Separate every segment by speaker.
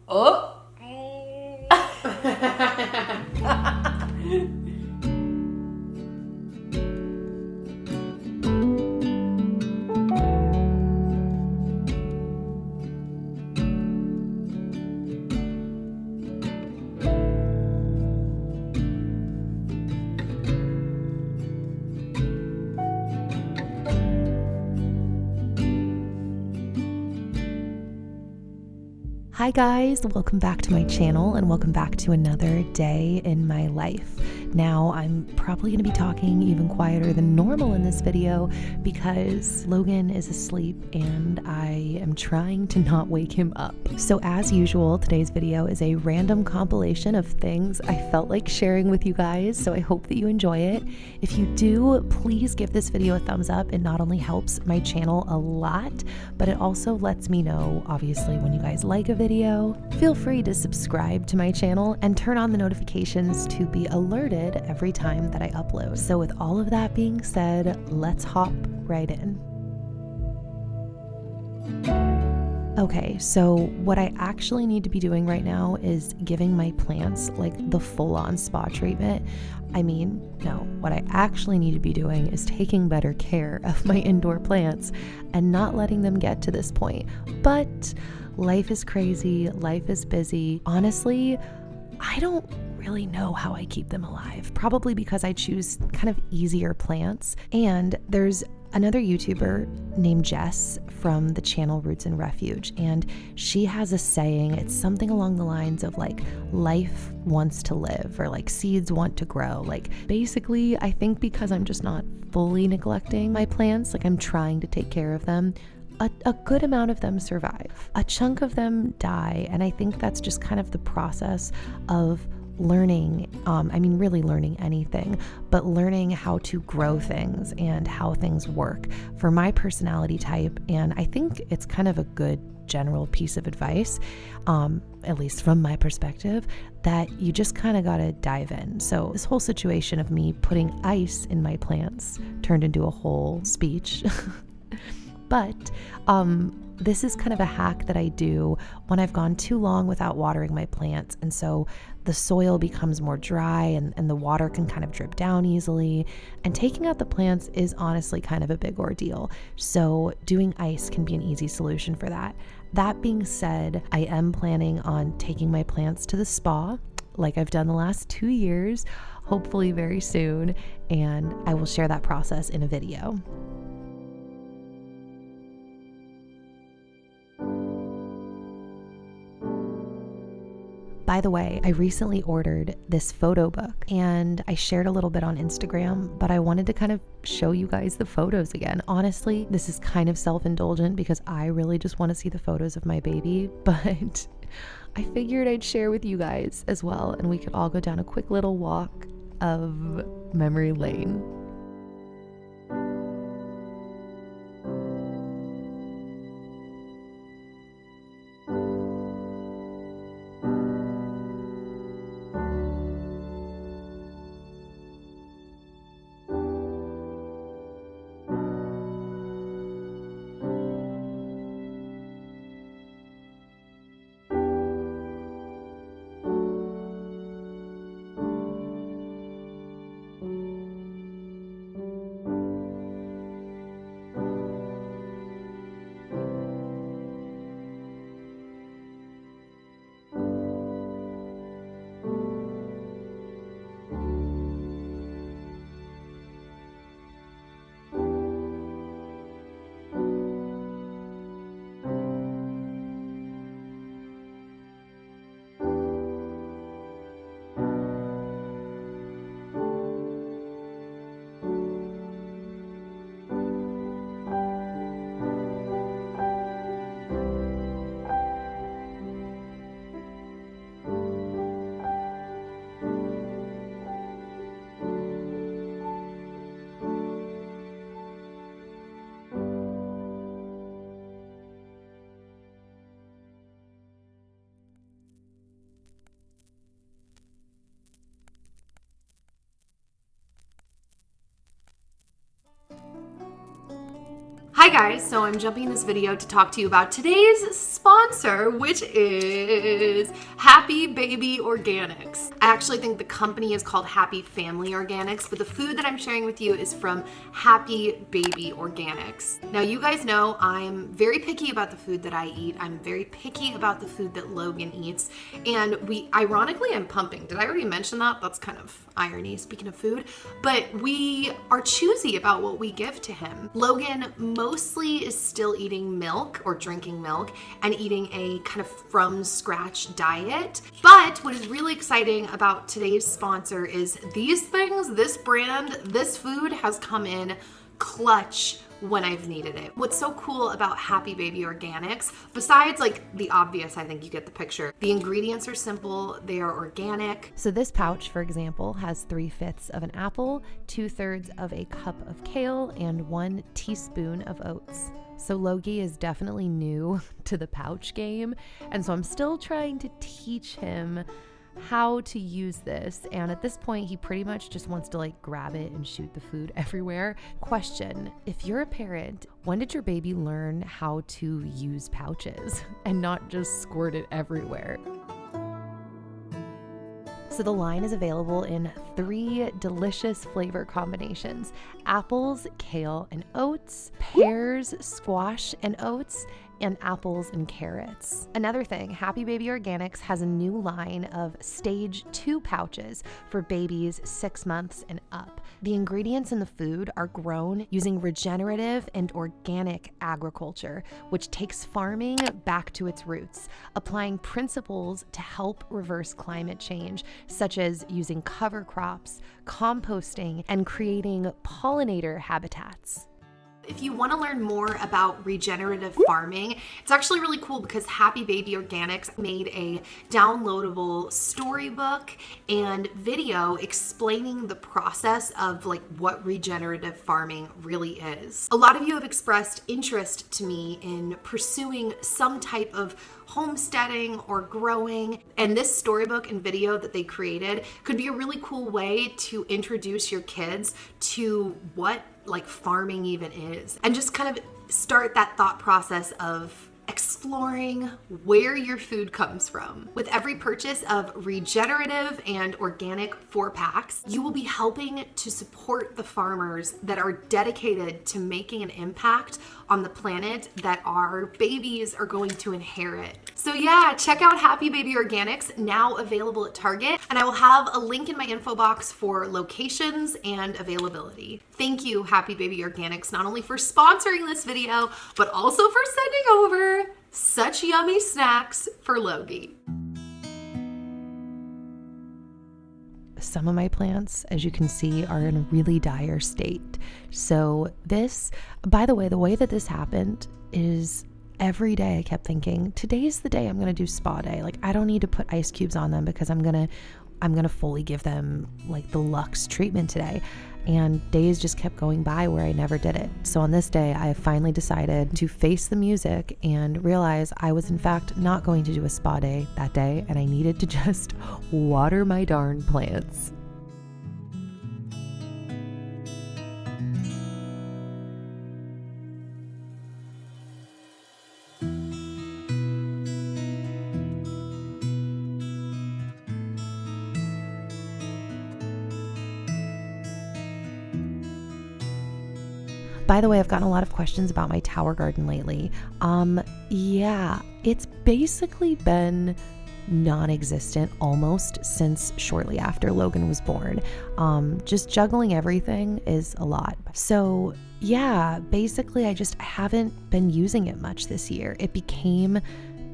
Speaker 1: Oh.
Speaker 2: Hi guys, welcome back to my channel and welcome back to another day in my life. Now I'm probably going to be talking even quieter than normal in this video because Logan is asleep and I am trying to not wake him up. So as usual, today's video is a random compilation of things I felt like sharing with you guys, so I hope that you enjoy it. If you do, please give this video a thumbs up. It not only helps my channel a lot, but it also lets me know, obviously, when you guys like a video. Feel free to subscribe to my channel and turn on the notifications to be alerted every time that I upload. So with all of that being said, let's hop right in. Okay, so what I actually need to be doing right now is giving my plants like the full-on spa treatment. What I actually need to be doing is taking better care of my indoor plants and not letting them get to this point. But life is crazy, life is busy. Honestly, I don't really know how I keep them alive. Probably because I choose kind of easier plants. And there's another YouTuber named Jess from the channel Roots and Refuge, and she has a saying. It's something along the lines of like, life wants to live, or like seeds want to grow. Like basically, I think because I'm just not fully neglecting my plants, like I'm trying to take care of them, a good amount of them survive. A chunk of them die, and I think that's just kind of the process of learning, really learning anything, but learning how to grow things and how things work for my personality type. And I think it's kind of a good general piece of advice, at least from my perspective, that you just kind of got to dive in. So this whole situation of me putting ice in my plants turned into a whole speech. But this is kind of a hack that I do when I've gone too long without watering my plants. And so the soil becomes more dry and the water can kind of drip down easily. And taking out the plants is honestly kind of a big ordeal. So doing ice can be an easy solution for that. That being said, I am planning on taking my plants to the spa like I've done the last 2 years, hopefully very soon. And I will share that process in a video. By the way, I recently ordered this photo book and I shared a little bit on Instagram, but I wanted to kind of show you guys the photos again. Honestly, this is kind of self-indulgent because I really just want to see the photos of my baby, but I figured I'd share with you guys as well, and we could all go down a quick little walk of memory lane. guys, so I'm jumping in this video to talk to you about today's sponsor, which is Happy Baby Organics. I actually think the company is called Happy Family Organics, but the food that I'm sharing with you is from Happy Baby Organics. Now, you guys know I'm very picky about the food that I eat. I'm very picky about the food that Logan eats, and ironically, I'm pumping. Did I already mention that? That's kind of irony, speaking of food, but we are choosy about what we give to him. Logan mostly is still eating milk or drinking milk and eating a kind of from scratch diet. But what is really exciting about today's sponsor is these things, this brand, this food has come in clutch when I've needed it. What's so cool about Happy Baby Organics, besides like the obvious, I think you get the picture, the ingredients are simple, they are organic. So this pouch, for example, has 3/5 of an apple, 2/3 of a cup of kale, and 1 teaspoon of oats. So Logie is definitely new to the pouch game, and so I'm still trying to teach him how to use this, and at this point he pretty much just wants to like grab it and shoot the food everywhere. Question: if you're a parent, when did your baby learn how to use pouches and not just squirt it everywhere? So the line is available in 3 delicious flavor combinations: apples, kale, and oats, pears, squash, and oats, and apples and carrots. Another thing, Happy Baby Organics has a new line of stage 2 pouches for babies 6 months and up. The ingredients in the food are grown using regenerative and organic agriculture, which takes farming back to its roots, applying principles to help reverse climate change, such as using cover crops, composting, and creating pollinator habitats. If you want to learn more about regenerative farming, it's actually really cool because Happy Baby Organics made a downloadable storybook and video explaining the process of like what regenerative farming really is. A lot of you have expressed interest to me in pursuing some type of homesteading or growing, and this storybook and video that they created could be a really cool way to introduce your kids to what like farming even is, and just kind of start that thought process of exploring where your food comes from. With every purchase of regenerative and organic 4-packs, you will be helping to support the farmers that are dedicated to making an impact on the planet that our babies are going to inherit. So yeah, check out Happy Baby Organics, now available at Target, and I will have a link in my info box for locations and availability. Thank you, Happy Baby Organics, not only for sponsoring this video, but also for sending over such yummy snacks for Logie. Some of my plants, as you can see, are in a really dire state. So this, by the way that this happened is every day I kept thinking, today's the day I'm going to do spa day. Like, I don't need to put ice cubes on them because I'm going to fully give them like the luxe treatment today. And days just kept going by where I never did it. So on this day, I finally decided to face the music and realize I was in fact not going to do a spa day that day, and I needed to just water my darn plants. By the way, I've gotten a lot of questions about my tower garden lately. Yeah, it's basically been non-existent almost since shortly after Logan was born. Just juggling everything is a lot. So yeah, basically I haven't been using it much this year. It became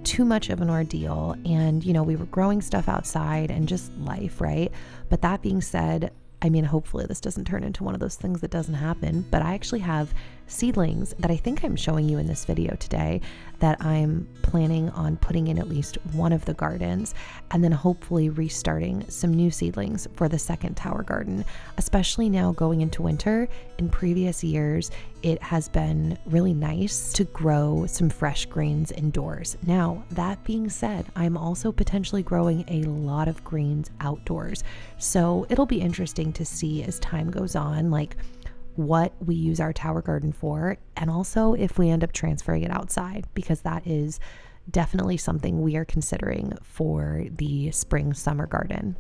Speaker 2: too much of an ordeal, and we were growing stuff outside and just life, right? But that being said, I mean, hopefully this doesn't turn into one of those things that doesn't happen, but I actually have seedlings that I think I'm showing you in this video today that I'm planning on putting in at least one of the gardens, and then hopefully restarting some new seedlings for the second tower garden, especially now going into winter. In previous years, it has been really nice to grow some fresh greens indoors. Now, that being said, I'm also potentially growing a lot of greens outdoors. So it'll be interesting to see as time goes on, like what we use our tower garden for, and also if we end up transferring it outside, because that is definitely something we are considering for the spring summer garden.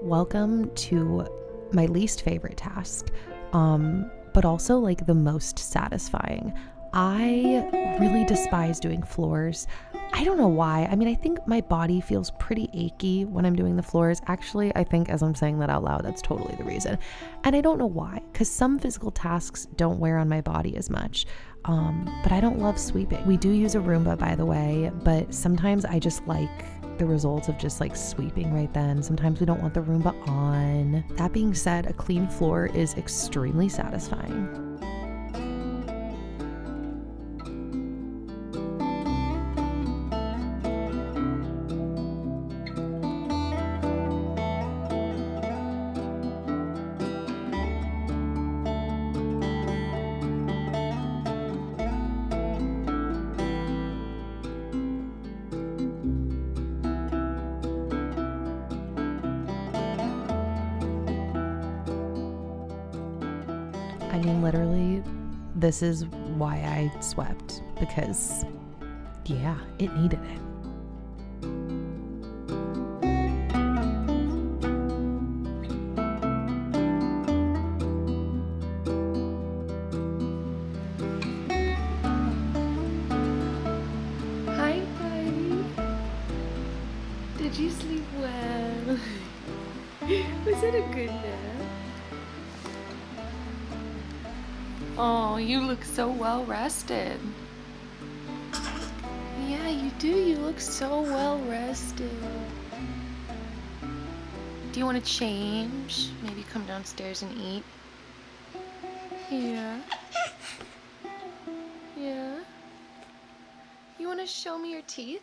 Speaker 2: Welcome to my least favorite task, but also like the most satisfying. I really despise doing floors. I don't know why. I mean, I think my body feels pretty achy when I'm doing the floors. Actually, I think as I'm saying that out loud, that's totally the reason. And I don't know why, because some physical tasks don't wear on my body as much. But I don't love sweeping. We do use a Roomba, by the way, but sometimes I just like the results of just like sweeping right then. Sometimes we don't want the Roomba on. That being said, a clean floor is extremely satisfying. I mean, literally, this is why I swept, because, yeah, it needed it. Hi, buddy. Did you sleep well? Was it a good nap? Oh, you look so well rested. Yeah, you do. You look so well rested. Do you want to change? Maybe come downstairs and eat? Yeah. Yeah. You want to show me your teeth?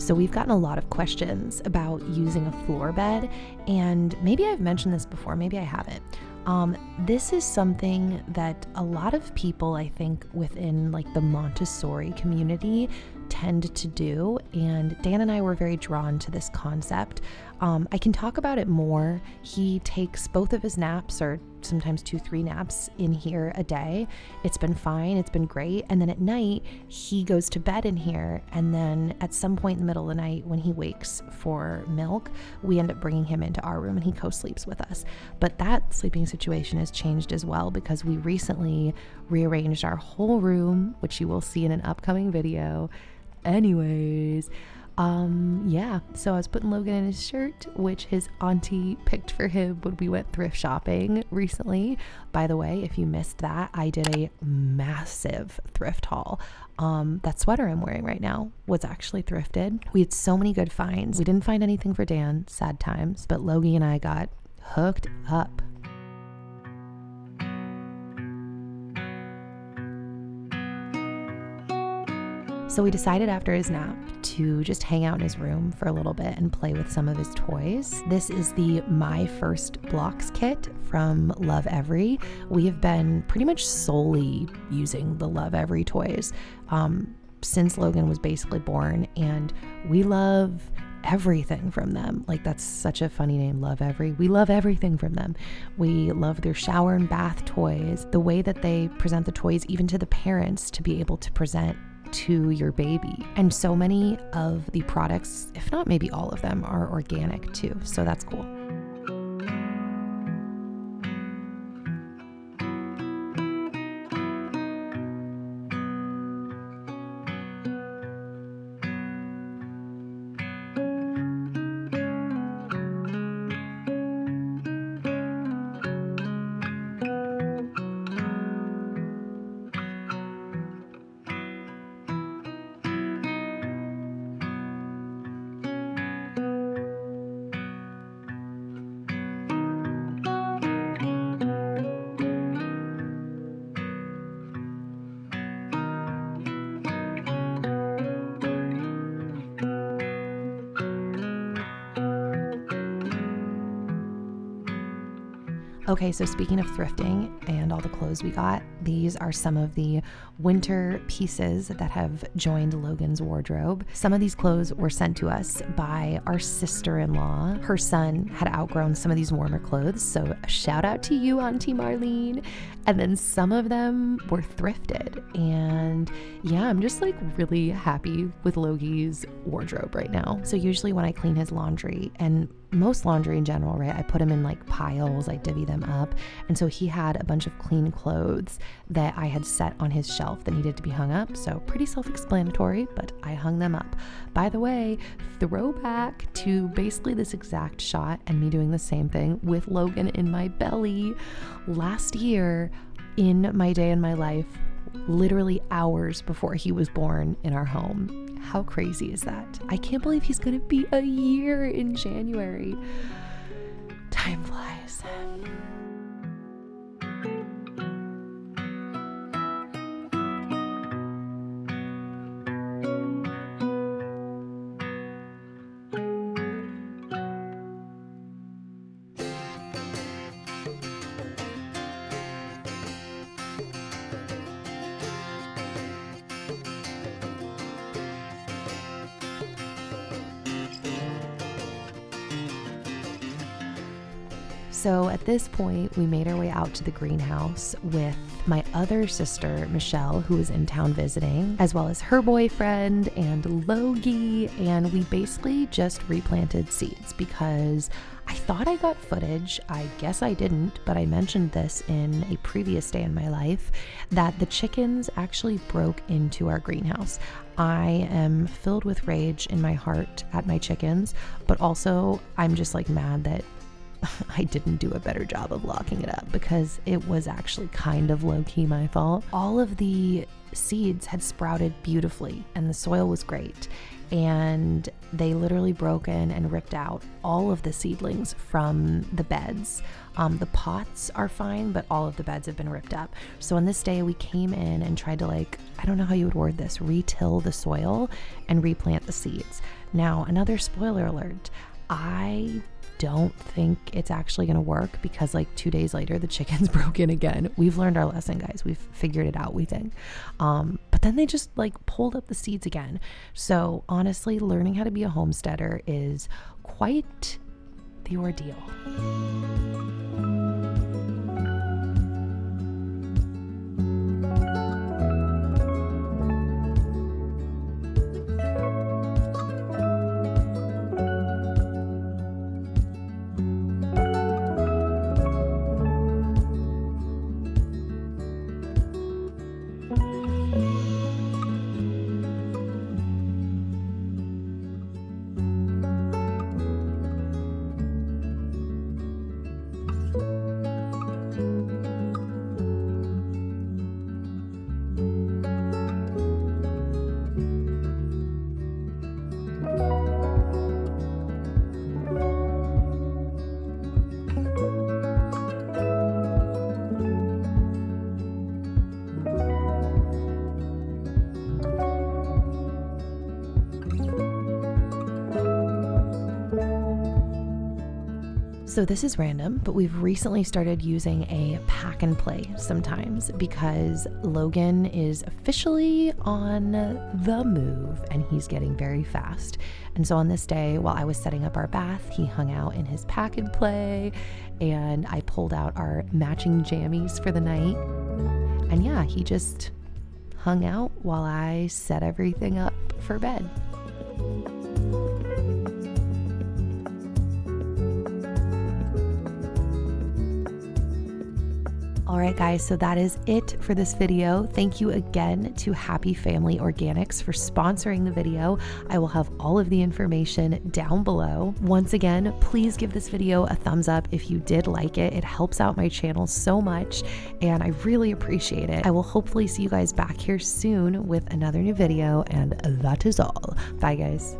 Speaker 2: So we've gotten a lot of questions about using a floor bed, and maybe I've mentioned this before, maybe I haven't. This is something that a lot of people, I think, within like the Montessori community tend to do, and Dan and I were very drawn to this concept. I can talk about it more. He takes both of his naps, or sometimes 2-3 naps in here a day. It's been fine. It's been great. And then at night, he goes to bed in here. And then at some point in the middle of the night, when he wakes for milk, we end up bringing him into our room and he co-sleeps with us. But that sleeping situation has changed as well, because we recently rearranged our whole room, which you will see in an upcoming video. Anyways, yeah, so I was putting Logan in his shirt, which his auntie picked for him when we went thrift shopping recently. By the way, if you missed that, I did a massive thrift haul. That sweater I'm wearing right now was actually thrifted. We had so many good finds. We didn't find anything for Dan, sad times, but Logie and I got hooked up. So we decided after his nap to just hang out in his room for a little bit and play with some of his toys. This is the My First Blocks kit from Love Every. We have been pretty much solely using the Love Every toys since Logan was basically born, and we love everything from them. Like, that's such a funny name, Love Every. We love everything from them. We love their shower and bath toys, the way that they present the toys even to the parents to be able to present to your baby. And so many of the products, if not maybe all of them, are organic too. So that's cool. Okay, so speaking of thrifting and all the clothes we got, these are some of the winter pieces that have joined Logan's wardrobe. Some of these clothes were sent to us by our sister-in-law. Her son had outgrown some of these warmer clothes, so a shout out to you, Auntie Marlene. And then some of them were thrifted. And yeah, I'm just like really happy with Logie's wardrobe right now. So usually when I clean his laundry, and most laundry in general, right, I put them in like piles, I divvy them up. And so he had a bunch of clean clothes that I had set on his shelf that needed to be hung up. So pretty self-explanatory, but I hung them up. By the way, throwback to basically this exact shot and me doing the same thing with Logan in my belly. Last year, in my day in my life, literally hours before he was born in our home. How crazy is that? I can't believe he's gonna be a year in January. Time flies. So at this point, we made our way out to the greenhouse with my other sister, Michelle, who was in town visiting, as well as her boyfriend and Logie. And we basically just replanted seeds because I thought I got footage. I guess I didn't, but I mentioned this in a previous day in my life, that the chickens actually broke into our greenhouse. I am filled with rage in my heart at my chickens, but also I'm just like mad that I didn't do a better job of locking it up because it was actually kind of low-key my fault. All of the seeds had sprouted beautifully and the soil was great, and they literally broke in and ripped out all of the seedlings from the beds. The pots are fine, but all of the beds have been ripped up. So on this day we came in and tried to, like, I don't know how you would word this, re-till the soil and replant the seeds. Now, another spoiler alert, I don't think it's actually going to work because like 2 days later the chickens broke in again. We've learned our lesson, guys. We've figured it out, we think. But then they just like pulled up the seeds again. So honestly, learning how to be a homesteader is quite the ordeal. So this is random, but we've recently started using a pack and play sometimes because Logan is officially on the move and he's getting very fast. And so on this day, while I was setting up our bath, he hung out in his pack and play, and I pulled out our matching jammies for the night. And yeah, he just hung out while I set everything up for bed. All right, guys, so that is it for this video. Thank you again to Happy Family Organics for sponsoring the video. I will have all of the information down below. Once again, please give this video a thumbs up if you did like it. It helps out my channel so much, and I really appreciate it. I will hopefully see you guys back here soon with another new video, and that is all. Bye, guys.